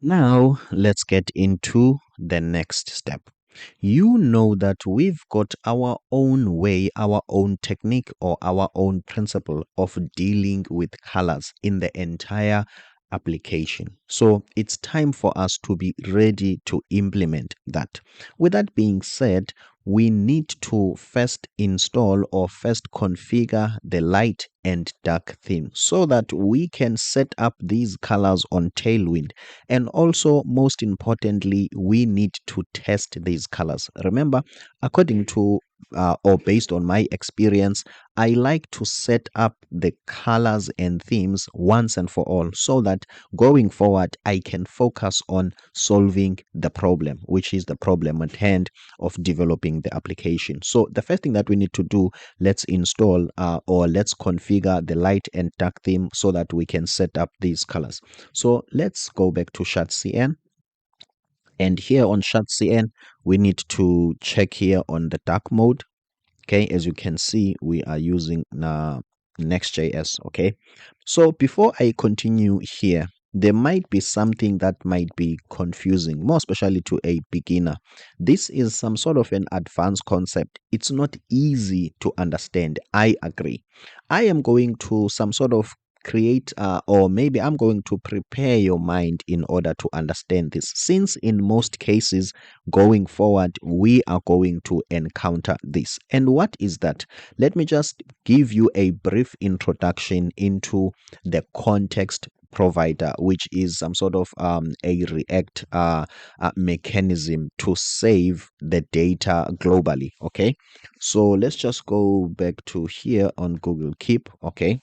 Now, let's get into the next step. You know that we've got our own way, our own technique, or our own principle of dealing with colors in the entire application. So it's time for us to be ready to implement that. With that being said, we need to first install or first configure the light and dark theme so that we can set up these colors on Tailwind. And also, most importantly, we need to test these colors. Remember, according to or based on my experience, I like to set up the colors and themes once and for all so that going forward, I can focus on solving the problem, which is the problem at hand of developing the application. So the first thing that we need to do, let's install or let's configure the light and dark theme so that we can set up these colors. So let's go back to ShardCN. And here on ShardCN, we need to check here on the dark mode. Okay, as you can see, we are using Next.js. Okay, so before I continue here, there might be something that might be confusing, more especially to a beginner. This is some sort of an advanced concept. It's not easy to understand. I agree. I am going to some sort of create or maybe I'm going to prepare your mind in order to understand this, since in most cases going forward we are going to encounter this. And what is that? Let me just give you a brief introduction into the context provider, which is some sort of a React mechanism to save the data globally. Okay, so let's just go back to here on Google Keep. Okay,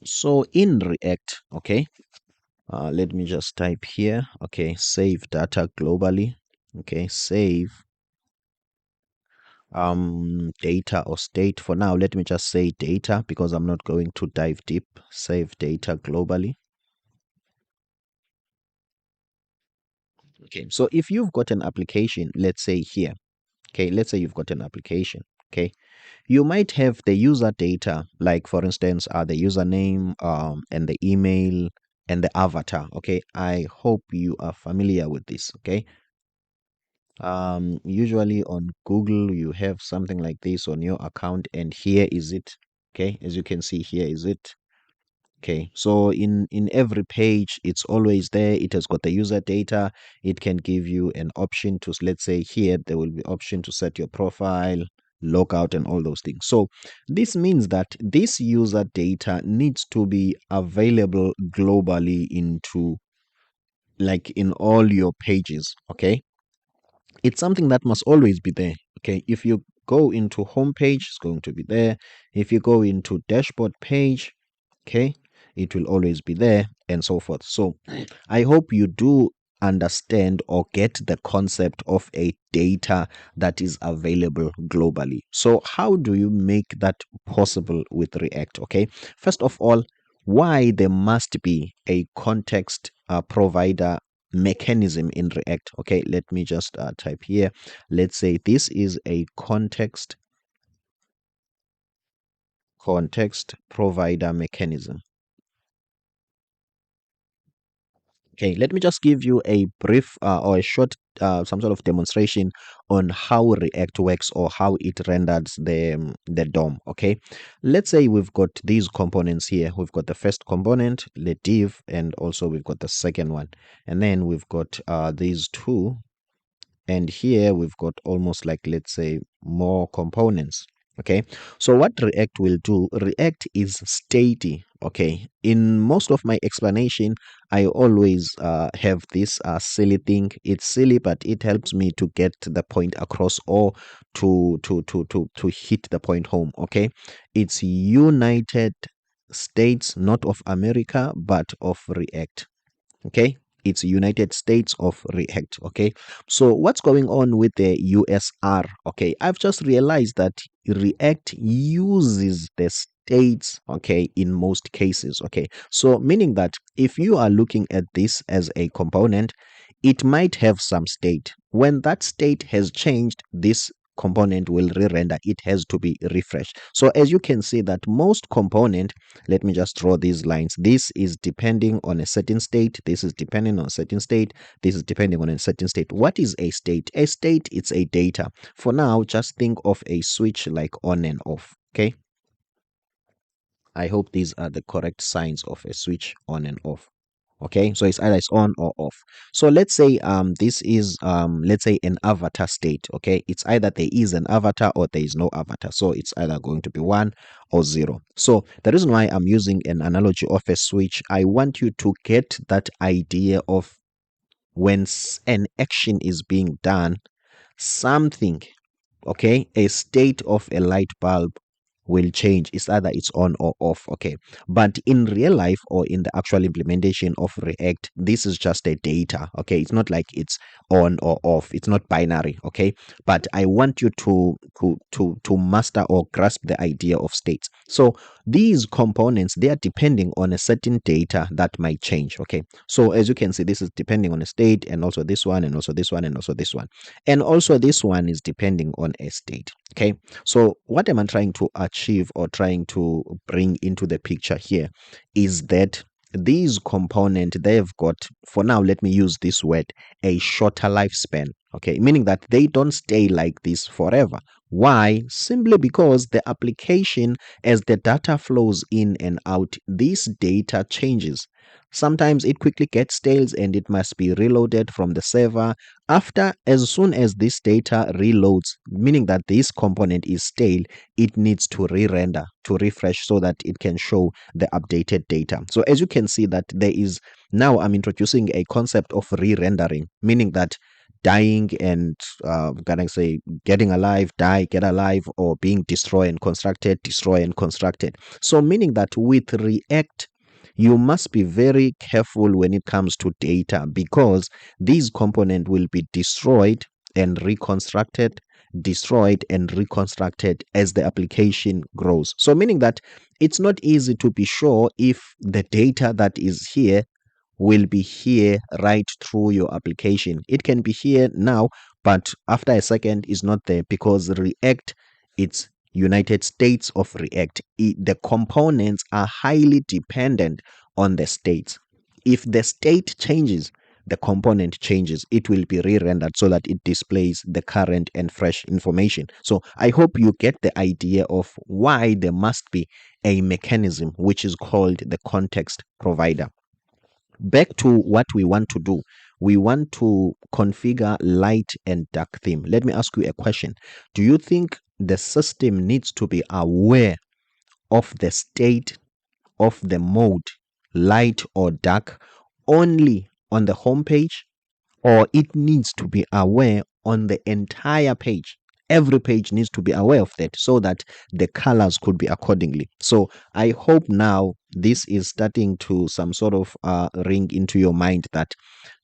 so in React, okay, let me just type here. Okay, save data globally. Okay, save data or state. For now, let me just say data because I'm not going to dive deep. Save data globally. Okay, so if you've got an application, let's say here, okay, let's say you've got an application, okay, you might have the user data, like for instance, the username, and the email and the avatar. Okay, I hope you are familiar with this. Okay, usually on Google you have something like this on your account, and here is it. Okay, as you can see, here is it. Okay, so in every page, it's always there. It has got the user data. It can give you an option to, let's say here, there will be option to set your profile, log out, and all those things. So this means that this user data needs to be available globally into, like, in all your pages. Okay, it's something that must always be there. Okay, if you go into home page, it's going to be there. If you go into dashboard page, okay, it will always be there, and so forth. So I hope you do understand or get the concept of a data that is available globally. So how do you make that possible with React? Okay, first of all, why there must be a context provider mechanism in React. Okay, let me just type here. Let's say this is a context provider mechanism. Okay, let me just give you a brief or a short some sort of demonstration on how React works or how it renders the DOM. Okay, let's say we've got these components here. We've got the first component, the div, and also we've got the second one, and then we've got these two. And here we've got almost like, let's say, more components. Okay, so what React will do, React is statey. Okay, in most of my explanation I always have this silly thing. It's silly, but it helps me to get the point across, or to hit the point home. Okay, it's United States, not of America, but of React. Okay, it's United States of React. Okay, so what's going on with the USR? Okay, I've just realized that React uses the states, okay, in most cases. Okay, so meaning that if you are looking at this as a component, it might have some state. When that state has changed, this component will re-render, it has to be refreshed. So as you can see that most component, let me just draw these lines. This is depending on a certain state. This is depending on a certain state. This is depending on a certain state. What is a state? A state, it's a data. For now, just think of a switch like on and off. Okay. I hope these are the correct signs of a switch on and off. Okay, so it's either it's on or off. So let's say this is let's say an avatar state. Okay, it's either there is an avatar or there is no avatar. So it's either going to be 1 or 0. So the reason why I'm using an analogy of a switch, I want you to get that idea of when an action is being done, something, okay, a state of a light bulb will change. It's either it's on or off. Okay, but in real life or in the actual implementation of React, this is just a data. Okay, it's not like it's on or off. It's not binary. Okay, but I want you to master or grasp the idea of states. So these components, they are depending on a certain data that might change. Okay, so as you can see, this is depending on a state, and also this one, and also this one, and also this one, and also this one is depending on a state. Okay, so what am I trying to achieve or trying to bring into the picture here is that these components, they've got, for now, let me use this word, a shorter lifespan. Okay, meaning that they don't stay like this forever. Why? Simply because the application, as the data flows in and out, this data changes. Sometimes it quickly gets stale and it must be reloaded from the server. After, as soon as this data reloads, meaning that this component is stale, it needs to re-render, to refresh so that it can show the updated data. So as you can see that there is, now I'm introducing a concept of re-rendering, meaning that dying and can I say getting alive, die, get alive, or being destroyed and constructed, destroy and constructed. So meaning that with React, you must be very careful when it comes to data, because these components will be destroyed and reconstructed, destroyed and reconstructed as the application grows. So meaning that it's not easy to be sure if the data that is here will be here right through your application. It can be here now, but after a second is not there, because React, it's United States of React. The components are highly dependent on the states. If the state changes, the component changes. It will be re-rendered so that it displays the current and fresh information. So I hope you get the idea of why there must be a mechanism which is called the context provider. Back to what we want to do. We want to configure light and dark theme. Let me ask you a question. Do you think the system needs to be aware of the state of the mode, light or dark, only on the home page, or it needs to be aware on the entire page? Every page needs to be aware of that so that the colors could be accordingly. So I hope now this is starting to some sort of ring into your mind that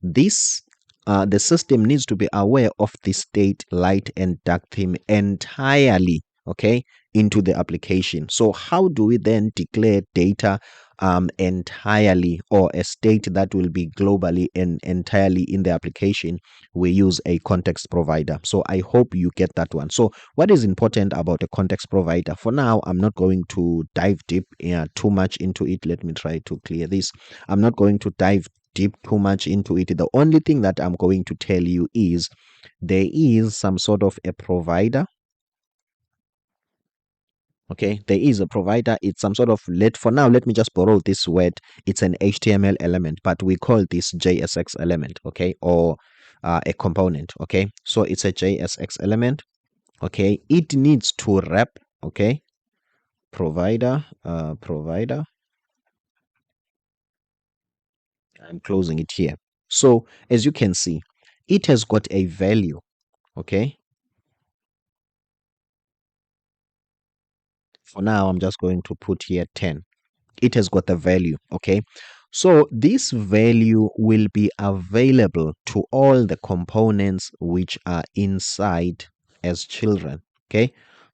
this the system needs to be aware of the state, light and dark theme entirely, okay, into the application. So how do we then declare data entirely, or a state that will be globally and entirely in the application? We use a context provider. So I hope you get that one. So what is important about a context provider? For now, I'm not going to dive deep too much into it. Let me try to clear this. I'm not going to dive deep too much into it. The only thing that I'm going to tell you is there is some sort of a provider. Okay, there is a provider. It's some sort of, for now, let me just borrow this word. It's an HTML element, but we call this JSX element, okay, or a component. Okay, so it's a JSX element. Okay, it needs to wrap, okay, provider. I'm closing it here. So as you can see, it has got a value. Okay, for now, I'm just going to put here 10. It has got a value. Okay, so this value will be available to all the components which are inside as children. Okay,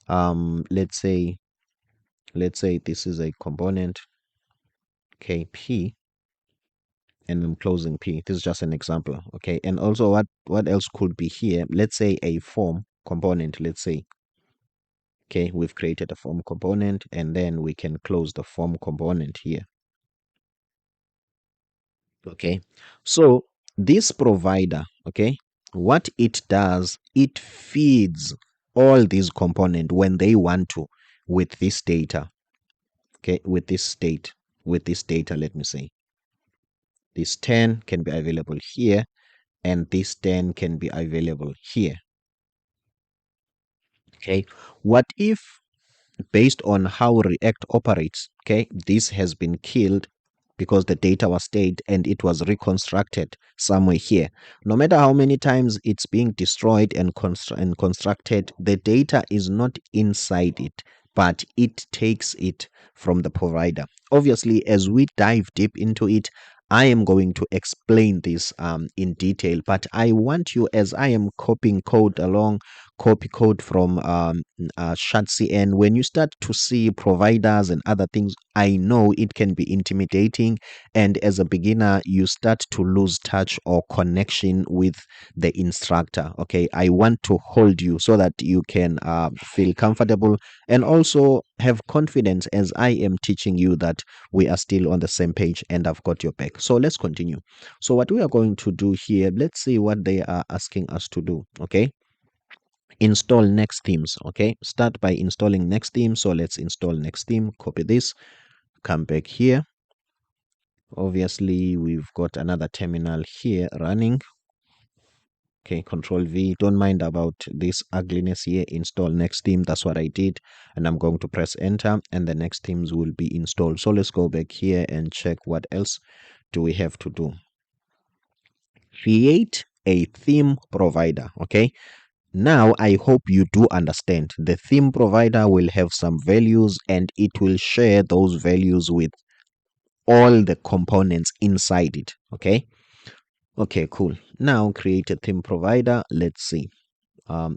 let's say this is a component, okay, P, and I'm closing P. This is just an example. Okay, and also what else could be here? Let's say a form. component, let's say. Okay, we've created a form component, and then we can close the form component here. Okay, so this provider, okay, what it does, it feeds all these components when they want to with this data. Okay, with this data, let me say this 10 can be available here, and this 10 can be available here. Okay, what if, based on how React operates, okay, this has been killed because the data was stayed and it was reconstructed somewhere here. No matter how many times it's being destroyed and constructed, the data is not inside it, but it takes it from the provider. Obviously, as we dive deep into it, I am going to explain this in detail, but I want you, as I am copying code along, copy code from ShadCN, when you start to see providers and other things, I know it can be intimidating. And as a beginner, you start to lose touch or connection with the instructor. Okay, I want to hold you so that you can feel comfortable and also have confidence as I am teaching you that we are still on the same page and I've got your back. So let's continue. So what we are going to do here, let's see what they are asking us to do. Okay, install next themes. Okay, start by installing next theme. So let's install next theme, copy this, come back here. Obviously we've got another terminal here running. Okay, control V. Don't mind about this ugliness here. Install next theme. That's what I did, and I'm going to press enter, and the next themes will be installed. So let's go back here and check what else do we have to do. Create a theme provider. Okay, now, I hope you do understand. The theme provider will have some values and it will share those values with all the components inside it. Okay. Okay, cool. Now create a theme provider. Let's see.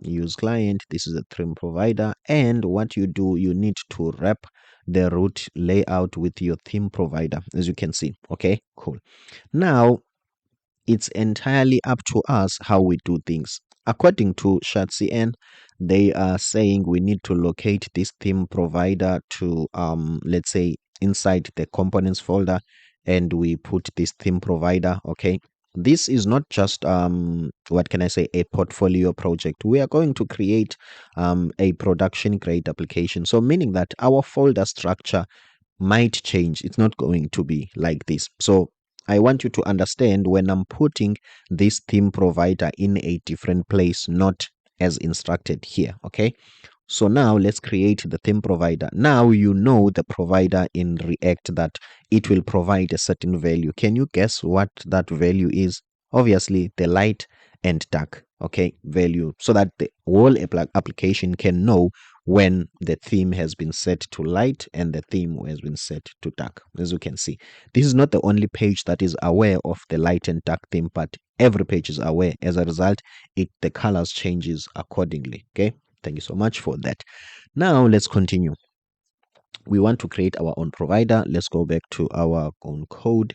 Use client. This is a theme provider. And what you do, you need to wrap the root layout with your theme provider, as you can see. Okay, cool. Now, it's entirely up to us how we do things. According to ShadCN, they are saying we need to locate this theme provider to let's say inside the components folder, and we put this theme provider. Okay, this is not just what can I say, a portfolio project. We are going to create a production grade application, so meaning that our folder structure might change. It's not going to be like this. So I want you to understand, when I'm putting this theme provider in a different place, not as instructed here. Okay, so now let's create the theme provider. Now you know the provider in React, that it will provide a certain value. Can you guess what that value is? Obviously the light and dark, okay, value, so that the whole application can know when the theme has been set to light and the theme has been set to dark. As you can see, this is not the only page that is aware of the light and dark theme, but every page is aware. As a result, the colors changes accordingly. Okay, thank you so much for that. Now let's continue. We want to create our own provider. Let's go back to our own code.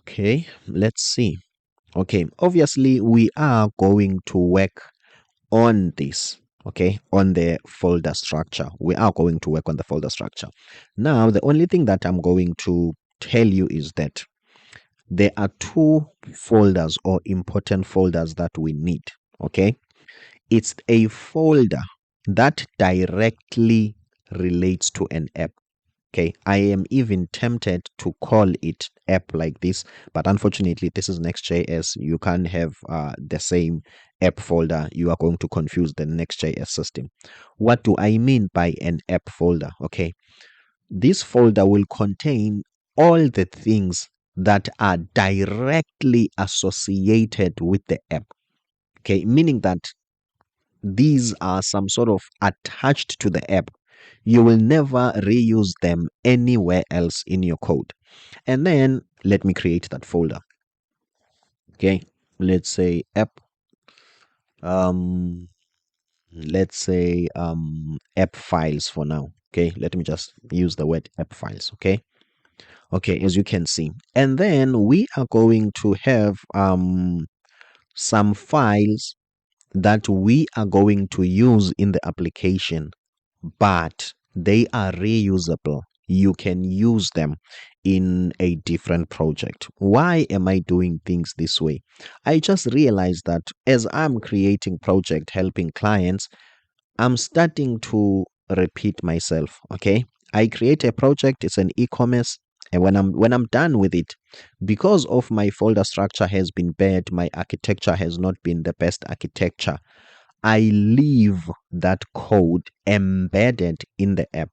Okay, let's see. Okay, obviously we are going to work on this. Okay, on the folder structure. We are going to work on the folder structure. Now, the only thing that I'm going to tell you is that there are two folders or important folders that we need. Okay, it's a folder that directly relates to an app. Okay, I am even tempted to call it app like this, but unfortunately, this is Next.js. You can't have the same app folder. You are going to confuse the Next.js system. What do I mean by an app folder? Okay, this folder will contain all the things that are directly associated with the app. Okay, meaning that these are some sort of attached to the app. You will never reuse them anywhere else in your code. And then let me create that folder. Okay, let's say app. Um, let's say app files for now. Okay, let me just use the word app files. Okay, okay, as you can see, and then we are going to have some files that we are going to use in the application, but they are reusable. You can use them in a different project. Why am I doing things this way? I just realized that as I'm creating project helping clients, I'm starting to repeat myself. Okay. I create a project, it's an e-commerce, and when I'm done with it, because of my folder structure has been bad, my architecture has not been the best architecture, I leave that code embedded in the app.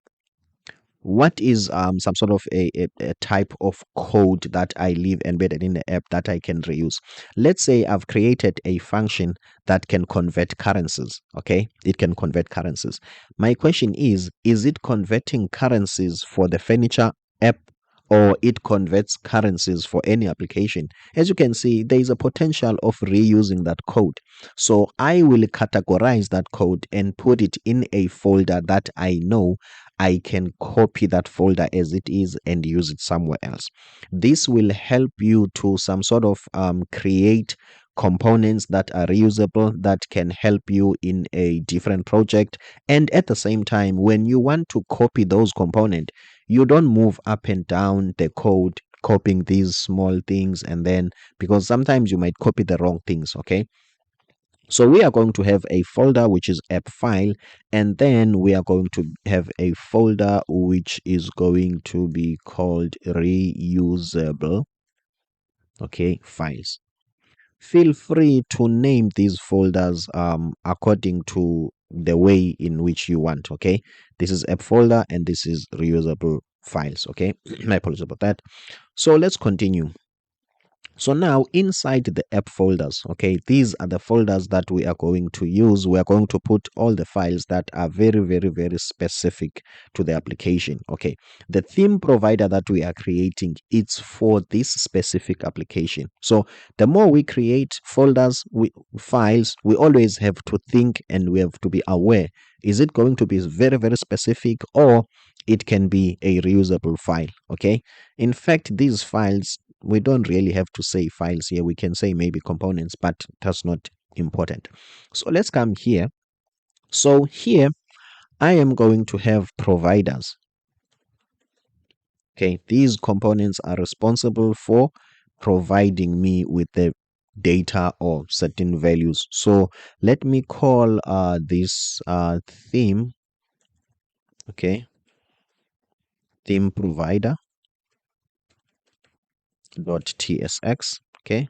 What is some sort of a type of code that I leave embedded in the app that I can reuse? Let's say I've created a function that can convert currencies. Okay, it can convert currencies. My question is it converting currencies for the furniture app, or it converts currencies for any application? As you can see, there is a potential of reusing that code. So I will categorize that code and put it in a folder that I know I can copy that folder as it is and use it somewhere else. This will help you to some sort of create components that are reusable, that can help you in a different project. And at the same time, when you want to copy those components, you don't move up and down the code copying these small things, and then because sometimes you might copy the wrong things. Okay, so we are going to have a folder which is app file, and then we are going to have a folder which is going to be called reusable, okay, files. Feel free to name these folders according to the way in which you want. Okay, this is app folder and this is reusable files. Okay, my apologies about that. So let's continue. So now inside the app folders, okay, these are the folders that we are going to use. We are going to put all the files that are very, very, very specific to the application. Okay, the theme provider that we are creating, it's for this specific application. So the more we create folders, files, we always have to think and we have to be aware. Is it going to be very, very specific, or it can be a reusable file? Okay, in fact, these files, we don't really have to say files here. We can say maybe components, but that's not important. So let's come here. So here I am going to have providers. Okay, these components are responsible for providing me with the data or certain values. So let me call this theme, okay, theme provider dot tsx. Okay,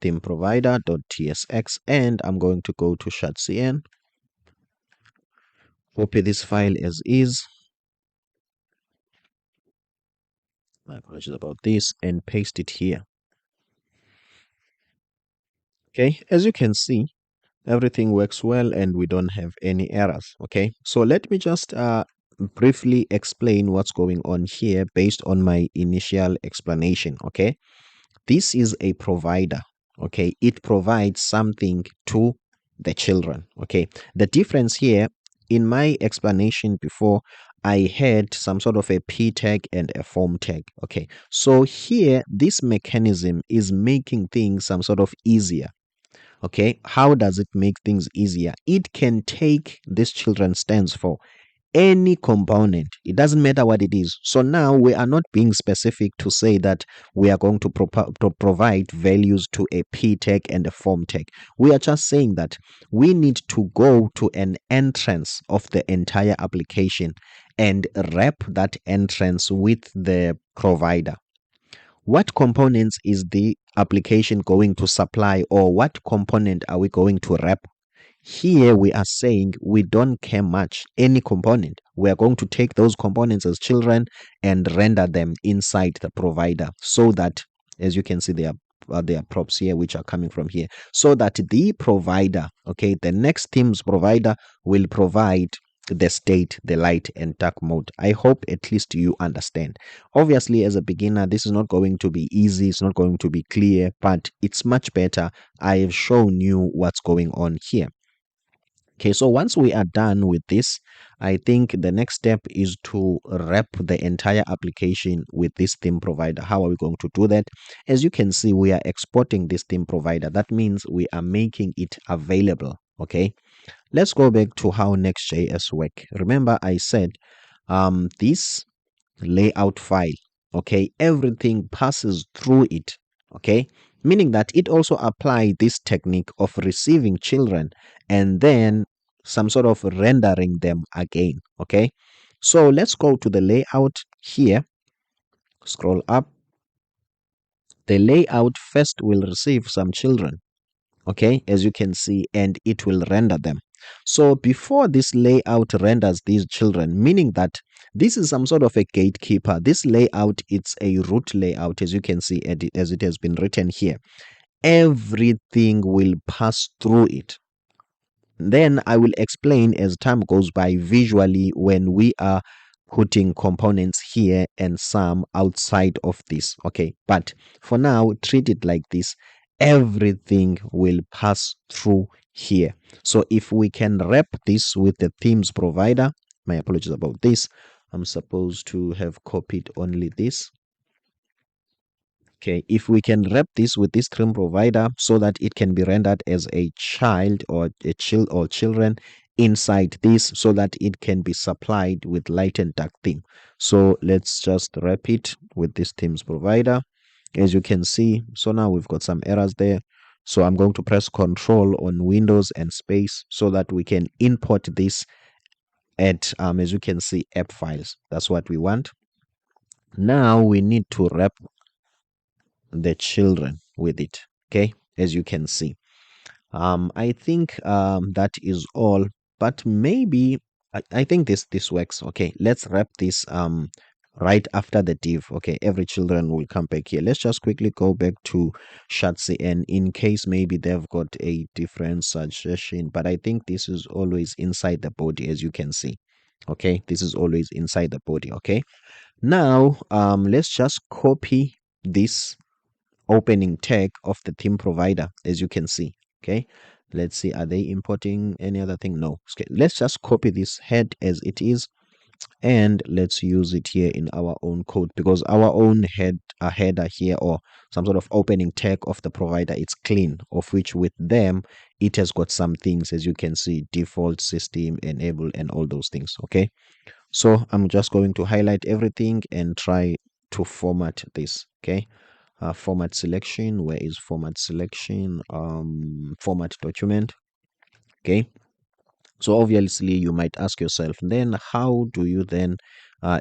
theme provider dot tsx, and I'm going to go to shadcn, copy this file as is. My apologies about this, and paste it here. Okay, as you can see, everything works well and we don't have any errors. Okay, so let me just briefly explain what's going on here based on my initial explanation. Okay, this is a provider. Okay, it provides something to the children. Okay, the difference here, in my explanation before, I had some sort of a p tag and a form tag. Okay, so here this mechanism is making things some sort of easier. Okay, how does it make things easier? It can take this children stands for any component. It doesn't matter what it is. So now we are not being specific to say that we are going to, to provide values to a p tag and a form tag. We are just saying that we need to go to an entrance of the entire application and wrap that entrance with the provider. What components is the application going to supply, or what component are we going to wrap? Here we are saying we don't care much any component. We are going to take those components as children and render them inside the provider, so that, as you can see, there are props here which are coming from here, so that the provider, okay, the next themes provider will provide the state, the light and dark mode. I hope at least you understand. Obviously, as a beginner, this is not going to be easy, it's not going to be clear, but it's much better. I have shown you what's going on here. Okay, so once we are done with this, I think the next step is to wrap the entire application with this theme provider. How are we going to do that? As you can see, we are exporting this theme provider. That means we are making it available. Okay, let's go back to how Next.js work. Remember, I said this layout file, okay, everything passes through it, okay, meaning that it also apply this technique of receiving children and then some sort of rendering them again. Okay, so let's go to the layout here, scroll up. The layout first will receive some children, okay, as you can see, and it will render them. So before this layout renders these children, meaning that this is some sort of a gatekeeper, this layout, it's a root layout, as you can see, as it has been written here, everything will pass through it. Then I will explain as time goes by visually when we are putting components here and some outside of this. Okay, but for now, treat it like this. Everything will pass through here. So if we can wrap this with the themes provider, my apologies about this. I'm supposed to have copied only this. Okay, if we can wrap this with this theme provider so that it can be rendered as a child or a child or children inside this so that it can be supplied with light and dark theme. So let's just wrap it with this themes provider. As you can see, so now we've got some errors there. So I'm going to press Control on Windows and space so that we can import this at, as you can see, app files. That's what we want. Now we need to wrap the children with it, okay, as you can see. I think that is all, but maybe I think this works. Okay, let's wrap this right after the div. Okay, every children will come back here. Let's just quickly go back to Shatsi, and in case maybe they've got a different suggestion, but I think this is always inside the body, as you can see. Okay, this is always inside the body. Okay, now let's just copy this opening tag of the theme provider, as you can see. Okay, let's see, are they importing any other thing? No. Okay, let's just copy this head as it is and let's use it here in our own code, because our own header here, or some sort of opening tag of the provider, it's clean, of which with them it has got some things, as you can see, default, system, enable, and all those things. Okay, so I'm just going to highlight everything and try to format this. Okay, format selection, where is format selection? Format document. Okay, so obviously you might ask yourself, then how do you then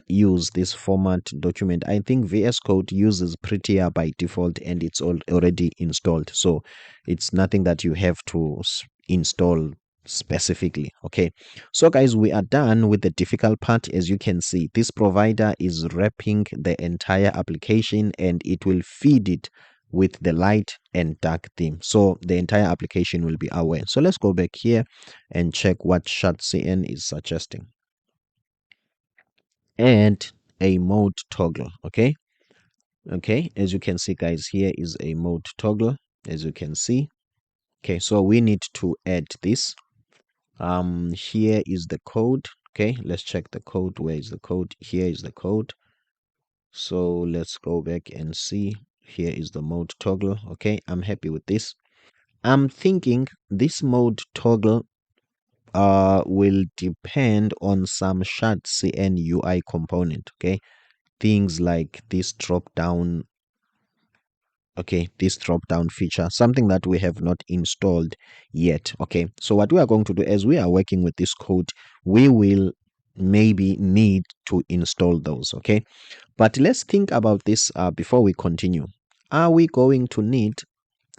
use this format document? I think VS Code uses Prettier by default and it's already installed, so it's nothing that you have to install specifically. Okay, so guys, we are done with the difficult part. As you can see, this provider is wrapping the entire application and it will feed it with the light and dark theme, so the entire application will be aware. So let's go back here and check what ShardCN is suggesting. Add a mode toggle. Okay, as you can see, guys, here is a mode toggle, as you can see. Okay, so we need to add this. Here is the code. Okay, let's check the code. Where is the code? Here is the code. So let's go back and see. Here is the mode toggle. Okay, I'm happy with this. I'm thinking this mode toggle will depend on some ShardCN UI component. Okay, things like this drop down. Okay, this drop down feature, something that we have not installed yet. Okay, so what we are going to do, as we are working with this code, we will maybe need to install those. Okay, but let's think about this before we continue. Are we going to need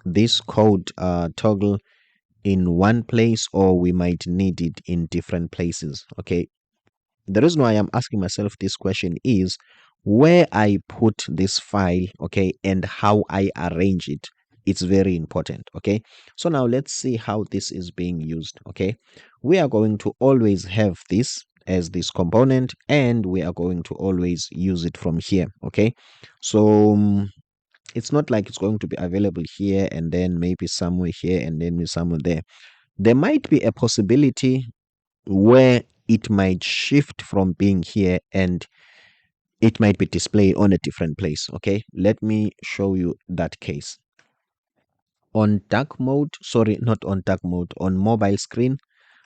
this code toggle in one place, or we might need it in different places? Okay, the reason why I'm asking myself this question is where I put this file, okay, and how I arrange it. It's very important. Okay, so now let's see how this is being used. Okay, we are going to always have this as this component and we are going to always use it from here. Okay, so it's not like it's going to be available here and then maybe somewhere here and then somewhere there. There might be a possibility where it might shift from being here and it might be displayed on a different place. Okay, let me show you that case. On dark mode, sorry, not on dark mode, on mobile screen.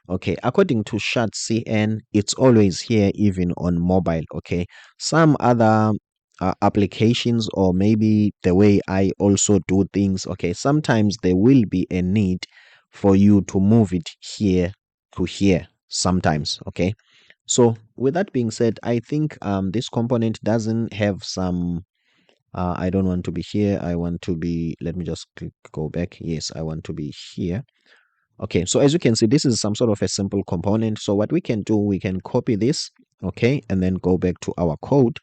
Okay, according to SHAT-CN, it's always here even on mobile. Okay, some other applications, or maybe the way I also do things, okay, sometimes there will be a need for you to move it here to here sometimes. Okay, so with that being said, I think this component doesn't have some I don't want to be here, I want to be, let me just go back. Yes, I want to be here. Okay, so as you can see, this is some sort of a simple component. So what we can do, we can copy this, okay, and then go back to our code.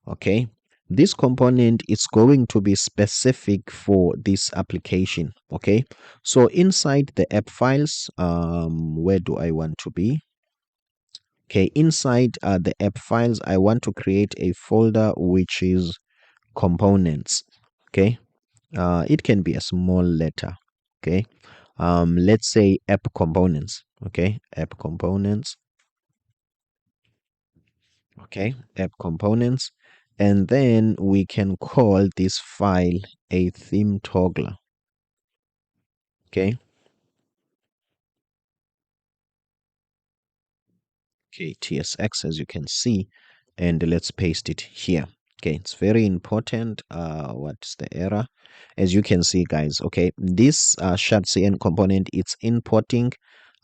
Okay, this component is going to be specific for this application. Okay, so inside the app files, where do I want to be? Okay, inside the app files, I want to create a folder which is components. Okay, it can be a small letter. Okay, let's say app components. Okay, app components. Okay, app components, and then we can call this file a theme toggler. Okay, okay, tsx, as you can see, and let's paste it here. Okay, it's very important. What's the error? As you can see, guys, okay, this SHAT-CN component, it's importing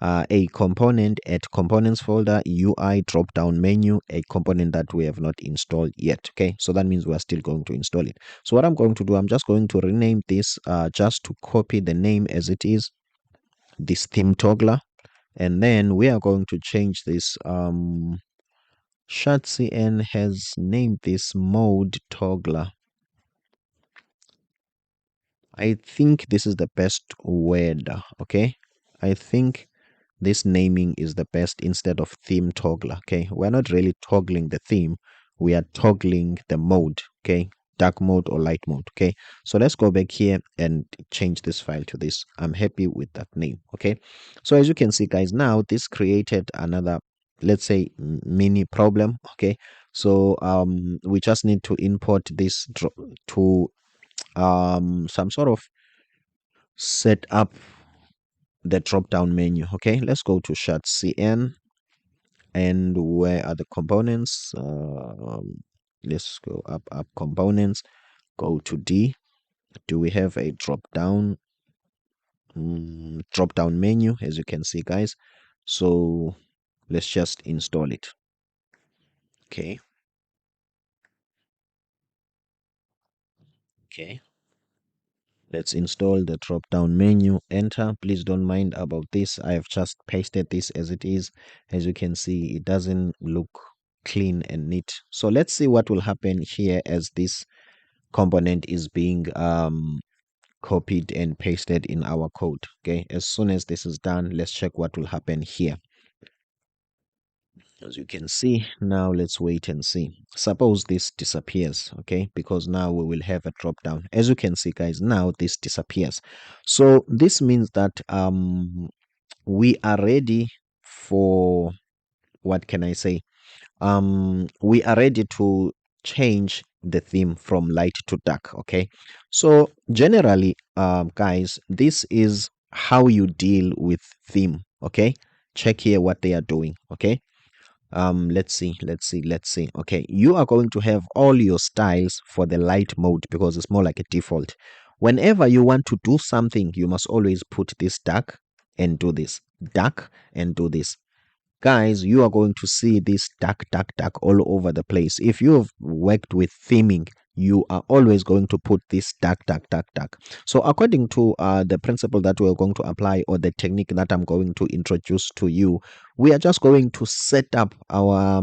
a component at components folder UI drop down menu, a component that we have not installed yet. Okay, so that means we are still going to install it. So what I'm going to do, I'm just going to rename this just to copy the name as it is, this theme toggler, and then we are going to change this. SHAT-CN has named this mode toggler. I think this is the best word. Okay, I think this naming is the best instead of theme toggler. Okay, we're not really toggling the theme, we are toggling the mode. Okay, dark mode or light mode. Okay, so let's go back here and change this file to this. I'm happy with that name. Okay, so as you can see, guys, now this created another, let's say, mini problem. Okay, so we just need to import this to some sort of set up the drop down menu. Okay, let's go to SHAT-CN, and where are the components? Let's go up components, go to D. Do we have a drop down menu? As you can see, guys, so let's just install it. Okay, okay, let's install the drop down menu. Enter. Please don't mind about this, I have just pasted this as it is. As you can see, it doesn't look clean and neat. So let's see what will happen here as this component is being copied and pasted in our code. Okay, as soon as this is done, let's check what will happen here. As you can see, now let's wait and see. Suppose this disappears. Okay, because now we will have a drop down. As you can see, guys, now this disappears. So this means that we are ready for, what can I say, we are ready to change the theme from light to dark. Okay, so generally, guys, this is how you deal with theme. Okay, check here what they are doing. Okay, let's see. Okay, you are going to have all your styles for the light mode because it's more like a default. Whenever you want to do something, you must always put this dark and do this, dark and do this. Guys, you are going to see this dark all over the place. If you have worked with theming, you are always going to put this dark. So according to the principle that we're going to apply, or the technique that I'm going to introduce to you, we are just going to set up our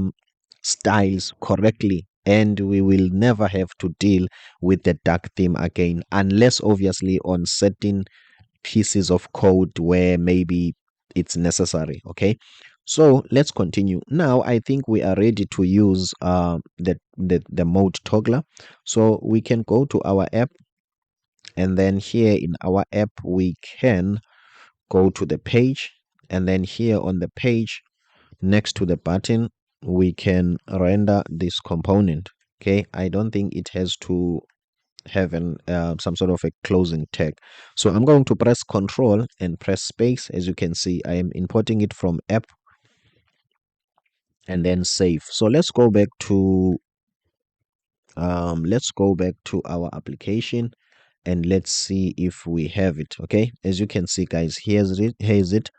styles correctly, and we will never have to deal with the dark theme again, unless obviously on certain pieces of code where maybe it's necessary. Okay, so let's continue. Now I think we are ready to use the mode toggler. So we can go to our app, and then here in our app we can go to the page, and then here on the page next to the button we can render this component. Okay, I don't think it has to have an some sort of a closing tag, so I'm going to press Control and press space. As you can see, I am importing it from app and then save. So let's go back to our application and let's see if we have it. Okay, as you can see guys, here's it.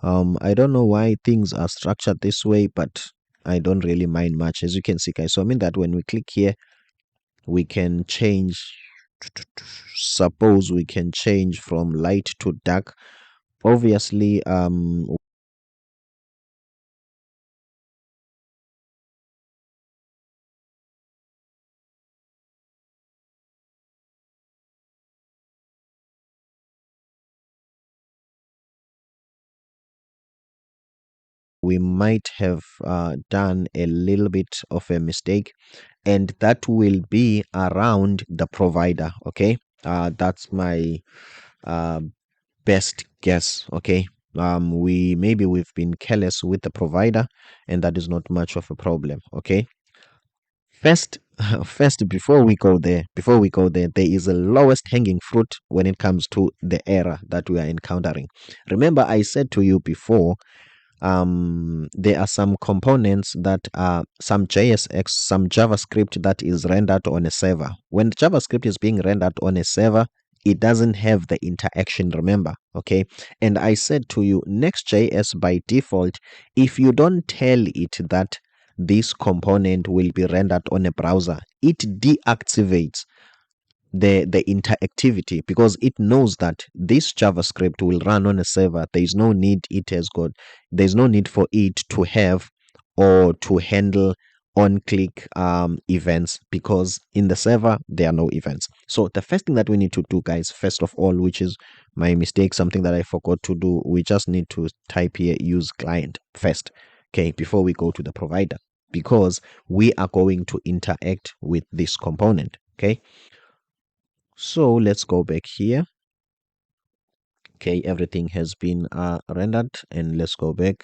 I don't know why things are structured this way, but I don't really mind much. As you can see guys, so I mean that when we click here we can change, suppose we can change from light to dark. Obviously we might have done a little bit of a mistake, and that will be around the provider. Okay, that's my uh, best guess. Okay, we've been careless with the provider, and that is not much of a problem. Okay, first first before we go there, there is a lowest hanging fruit when it comes to the error that we are encountering. Remember, I said to you before, there are some components that are some JSX, some JavaScript that is rendered on a server. When JavaScript is being rendered on a server, it doesn't have the interaction, remember. Okay, and I said to you, Next.js by default, if you don't tell it that this component will be rendered on a browser, it deactivates the interactivity, because it knows that this JavaScript will run on a server. There's no need for it to have or to handle on click events, because in the server there are no events. So the first thing that we need to do guys, first of all, which is my mistake, something that I forgot to do, we just need to type here use client first, okay, before we go to the provider, because we are going to interact with this component. Okay, so let's go back here. Okay, everything has been rendered, and let's go back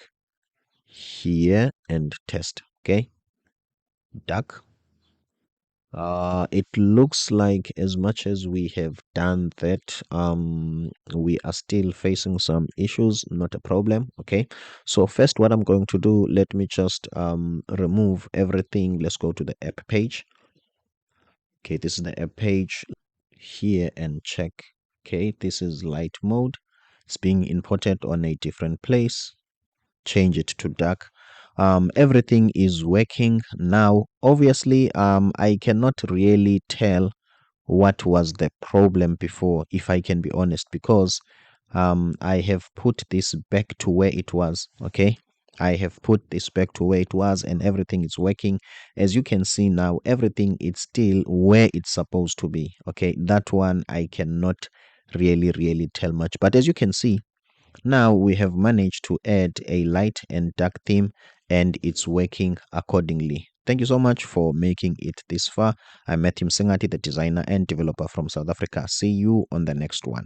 here and test. Okay, duck. It looks like as much as we have done that, we are still facing some issues. Not a problem. Okay, so first what I'm going to do, let me just remove everything. Let's go to the app page. Okay, this is the app page here, and check. Okay, this is light mode. It's being imported on a different place. Change it to dark. Everything is working now. Obviously, I cannot really tell what was the problem before, if I can be honest, because I have put this back to where it was. Okay, I have put this back to where it was, and everything is working. As you can see now, everything is still where it's supposed to be. Okay, that one I cannot really tell much, but as you can see now, we have managed to add a light and dark theme, and it's working accordingly. Thank you so much for making it this far. I'm Msingathi, the designer and developer from South Africa. See you on the next one.